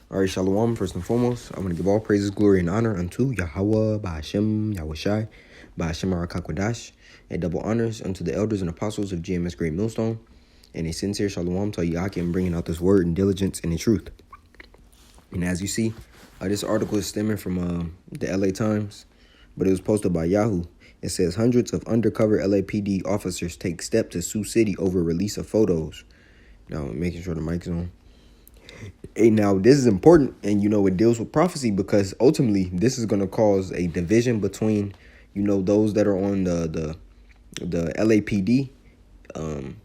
All right, Shalom. First and foremost, I want to give all praises, glory, and honor unto Yahweh, Ba'ashem, Yahushai, Ba'ashem Arakakwadash, and double honors unto the elders and apostles of GMS Great Millstone, and a sincere Shalom to Yakim bringing out this word in diligence and in truth. And as you see, this article is stemming from the LA Times, but it was posted by Yahoo. It says hundreds of undercover LAPD officers take step to sue city over release of photos. Now, making sure the mic's on. Hey, now this is important, and it deals with prophecy because ultimately this is going to cause a division between those that are on the LAPD, and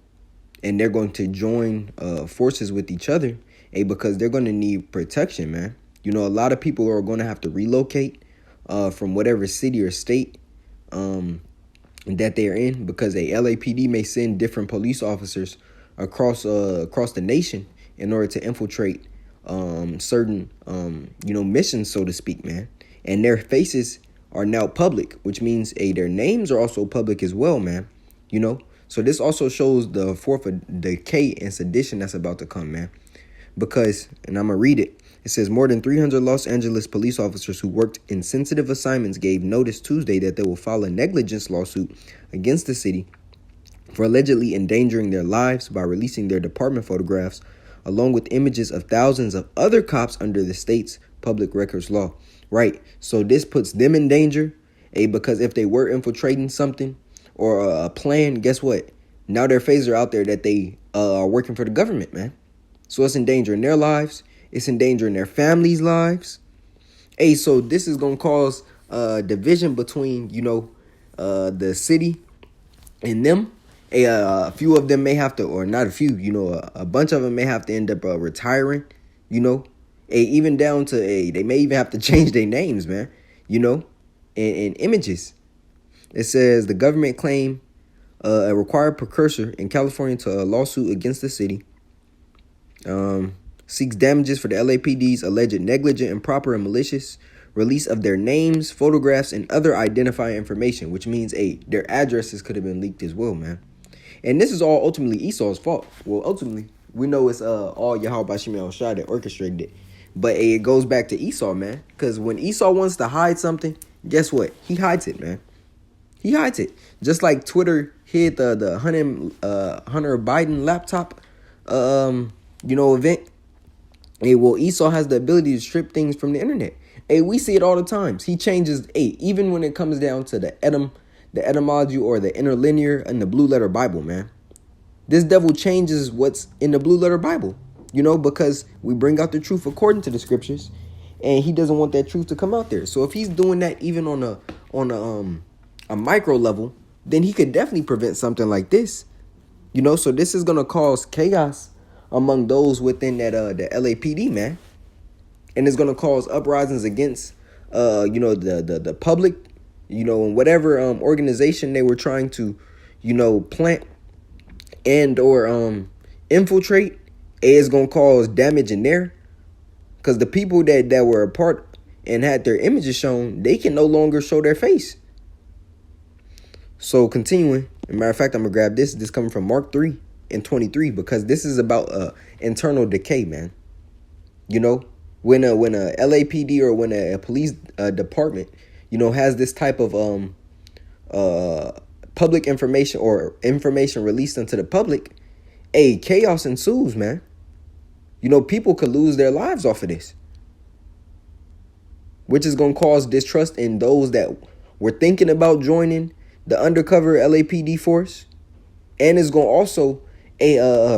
they're going to join forces with each other, because they're going to need protection, man. A lot of people are going to have to relocate from whatever city or state that they're in, because a LAPD may send different police officers across the nation in order to infiltrate certain missions, so to speak, man. And their faces are now public, which means their names are also public as well, man. So this also shows the fourth of decay and sedition that's about to come, man. Because, and I'm gonna read it. It says more than 300 Los Angeles police officers who worked in sensitive assignments gave notice Tuesday that they will file a negligence lawsuit against the city for allegedly endangering their lives by releasing their department photographs along with images of thousands of other cops under the state's public records law. Right. So this puts them in danger, because if they were infiltrating something or a plan, guess what? Now their faces are out there that they are working for the government, man. So it's endangering their lives. It's endangering their families' lives. So this is going to cause division between, the city and them. A few of them may have to, or not a few, a bunch of them may have to end up retiring, even down to they may even have to change their names, man, and images. It says the government claimed a required precursor in California to a lawsuit against the city. Seeks damages for the LAPD's alleged negligent, improper, and malicious release of their names, photographs, and other identifying information, which means their addresses could have been leaked as well, man. And this is all ultimately Esau's fault. Well, ultimately, we know it's all Yahweh Ba'ashem Yahushai that orchestrated it. But it goes back to Esau, man. Because when Esau wants to hide something, guess what? He hides it, man. He hides it. Just like Twitter hid the Hunter Biden laptop, event. Well, Esau has the ability to strip things from the internet. We see it all the times. He changes, even when it comes down to the etymology or the interlinear in the blue letter Bible, man. This devil changes what's in the blue letter Bible, because we bring out the truth according to the scriptures, and he doesn't want that truth to come out there. So if he's doing that even on a micro level, then he could definitely prevent something like this, So this is gonna cause chaos among those within that the LAPD, man, and it's gonna cause uprisings against the public. And whatever organization they were trying to, plant and or infiltrate, is going to cause damage in there. Because the people that were a part and had their images shown, they can no longer show their face. So continuing, as a matter of fact, I'm going to grab this. This coming from Mark 3 and 23, because this is about internal decay, man. When a LAPD or when a police department has this type of public information or information released into the public, chaos ensues, man. People could lose their lives off of this, which is going to cause distrust in those that were thinking about joining the undercover LAPD force, and it's going to also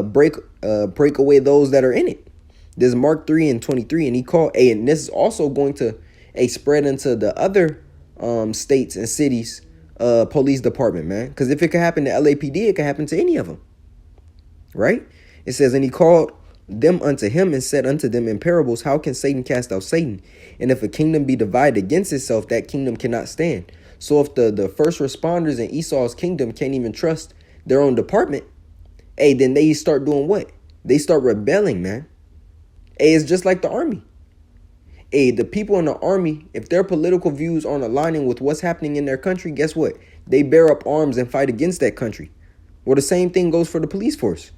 break away those that are in it. This is Mark 3 and 23, and he called and this is also going to spread into the other states and cities police department, man. Because if it could happen to LAPD, it could happen to any of them, right? It says, and he called them unto him and said unto them in parables, how can Satan cast out Satan? And if a kingdom be divided against itself, that kingdom cannot stand. So if the first responders in Esau's kingdom can't even trust their own department, then they start doing what? They start rebelling, man. It's just like the army. The people in the army, if their political views aren't aligning with what's happening in their country, guess what? They bear up arms and fight against that country. Well, the same thing goes for the police force.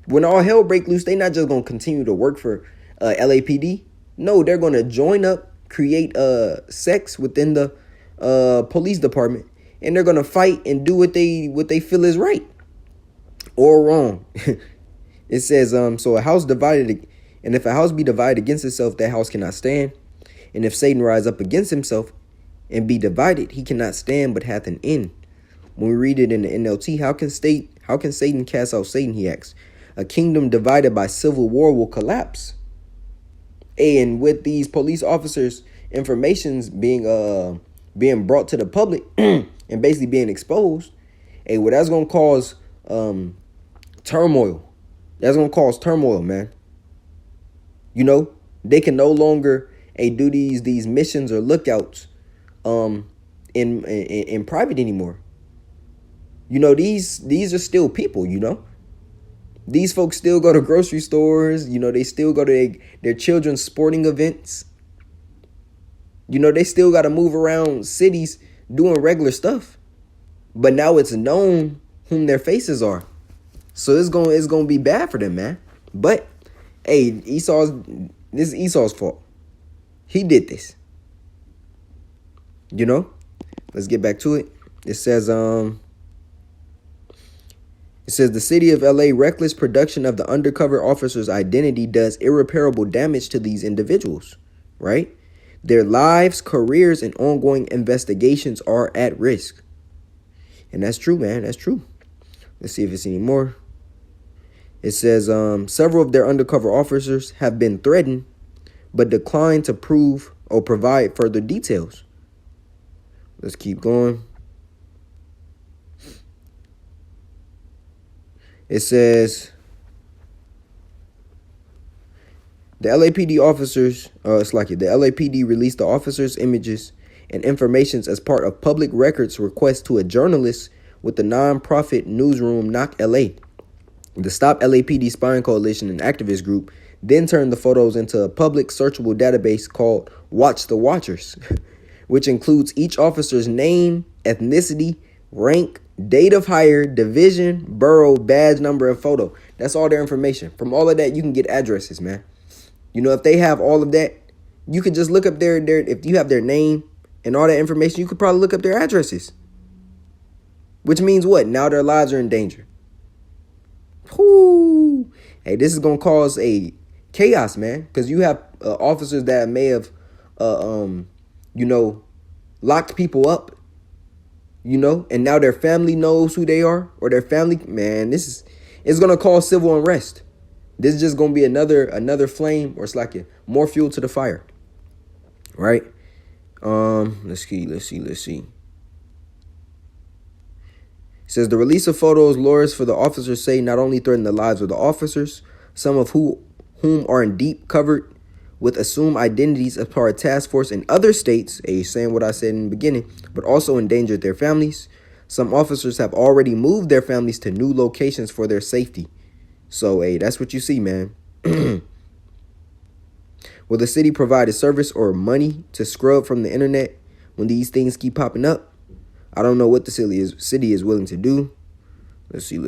When all hell break loose, they not just going to continue to work for LAPD. No, they're gonna join up, create sex within the police department, and they're gonna fight and do what they feel is right or wrong. It says so a house divided, and if a house be divided against itself, that house cannot stand. And if Satan rise up against himself and be divided, he cannot stand, but hath an end. When we read it in the NLT, how can Satan cast out Satan, he asks. A kingdom divided by civil war will collapse. And with these police officers' informations being brought to the public and basically being exposed, well, that's gonna cause turmoil. That's gonna cause turmoil, man. You know, they can no longer do these missions or lookouts in private anymore. You know, these are still people, you know. These folks still go to grocery stores. You know, they still go to their children's sporting events. You know, they still got to move around cities doing regular stuff. But now it's known whom their faces are. So it's gonna be bad for them, man. But hey, this is Esau's fault. He did this. You know? Let's get back to it. It says the city of LA reckless production of the undercover officer's identity does irreparable damage to these individuals, right? Their lives, careers, and ongoing investigations are at risk. And that's true, man. That's true. Let's see if it's any more. It says several of their undercover officers have been threatened, but declined to prove or provide further details. Let's keep going. It says the LAPD officers, the LAPD released the officers' images and informations as part of public records request to a journalist with the nonprofit newsroom Knock LA. The Stop LAPD Spying Coalition, an activist group, then turned the photos into a public searchable database called Watch the Watchers, which includes each officer's name, ethnicity, rank, date of hire, division, borough, badge number, and photo. That's all their information. From all of that, you can get addresses, man. You know, if they have all of that, you could just look up their if you have their name and all that information, you could probably look up their addresses. Which means what? Now their lives are in danger. Whoo! Hey, this is going to cause a chaos, man. Because you have officers that may have, locked people up. You know, and now their family knows who they are, or their family, man, it's going to cause civil unrest. This is just going to be another flame, or it's like more fuel to the fire. Right? Let's see. It says the release of photos, lawyers for the officers say not only threaten the lives of the officers, some of whom are in deep covered with assumed identities as part of task force in other states, saying what I said in the beginning, but also endangered their families. Some officers have already moved their families to new locations for their safety. So, that's what you see, man. Will the city provide a service or money to scrub from the internet when these things keep popping up? I don't know what the city is willing to do. Let's see.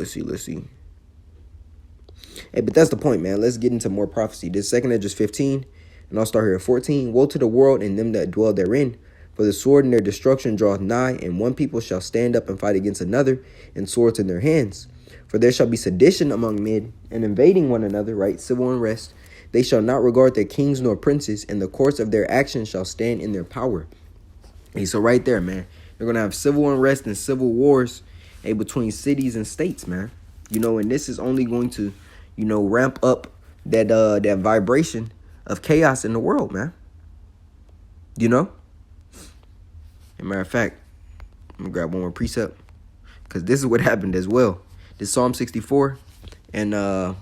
Hey, but that's the point, man. Let's get into more prophecy. This second Esdras 15, and I'll start here at 14. Woe to the world and them that dwell therein, for the sword and their destruction draweth nigh, and one people shall stand up and fight against another, and swords in their hands. For there shall be sedition among men, and invading one another, right? Civil unrest. They shall not regard their kings nor princes, and the course of their actions shall stand in their power. Hey, so right there, man. They're going to have civil unrest and civil wars between cities and states, man. You know, and this is only going to, ramp up that vibration of chaos in the world, man. You know? As a matter of fact, I'm going to grab one more precept, because this is what happened as well. This Psalm 64 and 8,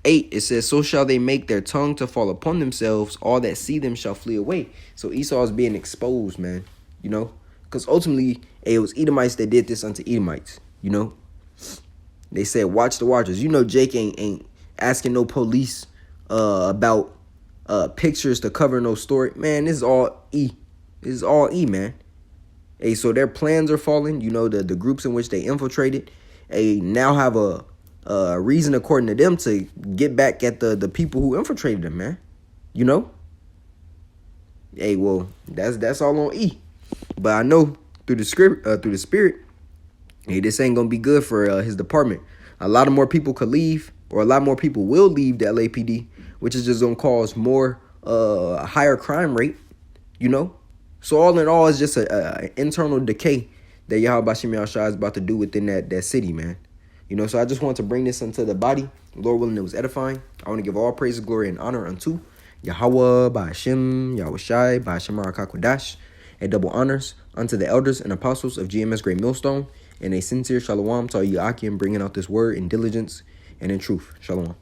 it says, so shall they make their tongue to fall upon themselves. All that see them shall flee away. So Esau is being exposed, man. You know, because ultimately, it was Edomites that did this unto Edomites. You know, they said, watch the watchers. You know, Jake ain't asking no police about pictures to cover no story. Man, this is all E. This is all E, man. Hey, so their plans are falling. You know, the groups in which they infiltrated, now have a reason according to them to get back at the people who infiltrated them, man. You know? Hey, well, that's all on E. But I know through the spirit, hey, this ain't gonna be good for his department. A lot of more people could leave, or a lot more people will leave the LAPD, which is just gonna cause more higher crime rate, you know. So all in all, it's just a internal decay that Yahweh Bashim Yahushua is about to do within that city, man. You know, so I just want to bring this into the body. Lord willing, it was edifying. I want to give all praise, glory, and honor unto Yahweh, Ba'ashim, Yahushai, Ba'ashim Arakakwadash, and double honors unto the elders and apostles of GMS Great Millstone, and a sincere shalom to all you Akim bringing out this word in diligence and in truth. Shalom.